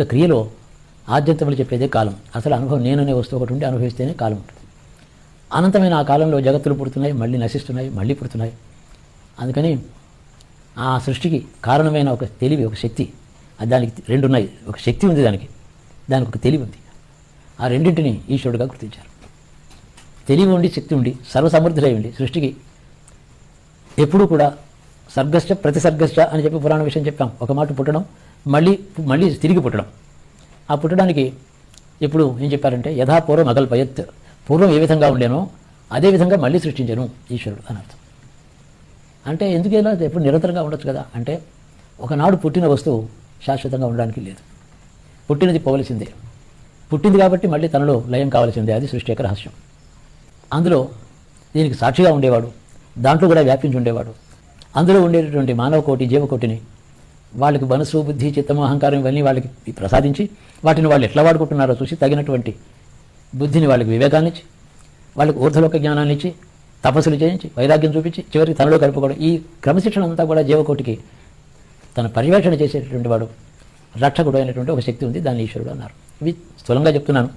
యొక్క క్రియలో ఆద్యంతములు చెప్పేదే కాలం. అసలు అనుభవం నేననే వస్తువు ఒకటి ఉండి అనుభవిస్తేనే కాలం ఉంటుంది. అనంతమైన ఆ కాలంలో జగత్తులు పుడుతున్నాయి, మళ్ళీ నశిస్తున్నాయి, మళ్ళీ పుడుతున్నాయి. అందుకని ఆ సృష్టికి కారణమైన ఒక తెలివి, ఒక శక్తి, దానికి రెండు ఉన్నాయి. ఒక శక్తి ఉంది, దానికి ఒక తెలివి ఉంది. ఆ రెండింటిని ఈశ్వరుడుగా గుర్తించారు. తెలివి ఉండి, శక్తి ఉండి, సర్వసమర్థుడై ఉండి సృష్టికి ఎప్పుడూ కూడా సర్గశ్చ ప్రతిసర్గశ్చ అని చెప్పి పురాణ విషయం చెప్పాం. ఒక మాట పుట్టడం, మళ్ళీ తిరిగి పుట్టడం. ఆ పుట్టడానికి ఇప్పుడు ఏం చెప్పారంటే యథాపూర్వం అకల్పయత్, పూర్వం ఏ విధంగా ఉండేనో అదే విధంగా మళ్ళీ సృష్టించాను ఈశ్వరుడు అని అర్థం. అంటే ఎందుకు ఇలా ఎప్పుడు నిరంతరంగా ఉండొచ్చు కదా అంటే, ఒకనాడు పుట్టిన వస్తువు శాశ్వతంగా ఉండడానికి లేదు. పుట్టినది పోవలసిందే, పుట్టింది కాబట్టి మళ్ళీ తనలో లయం కావాల్సిందే. అది సృష్టి యొక్క రహస్యం. అందులో దీనికి సాక్షిగా ఉండేవాడు, దాంట్లో కూడా వ్యాపించి ఉండేవాడు. అందులో ఉండేటటువంటి మానవ కోటి, జీవకోటిని వాళ్ళకి మనసు, బుద్ధి, చిత్తము, అహంకారం ఇవన్నీ వాళ్ళకి ప్రసాదించి వాటిని వాళ్ళు ఎట్లా వాడుకుంటున్నారో చూసి తగినటువంటి బుద్ధిని వాళ్ళకి వివేకాన్ని ఇచ్చి, వాళ్ళకి ఊర్ధలోక జ్ఞానాన్ని ఇచ్చి, తపస్సులు చేయించి, వైరాగ్యం చూపించి, చివరికి తనలో కలుపుకోవడం. ఈ క్రమశిక్షణ అంతా కూడా జీవకోటికి తన పర్యవేక్షణ చేసేటటువంటి వాడు, రక్షకుడు అయినటువంటి ఒక శక్తి ఉంది. దాన్ని ఈశ్వరుడు అన్నారు. ఇవి స్థూలంగా చెప్తున్నాను.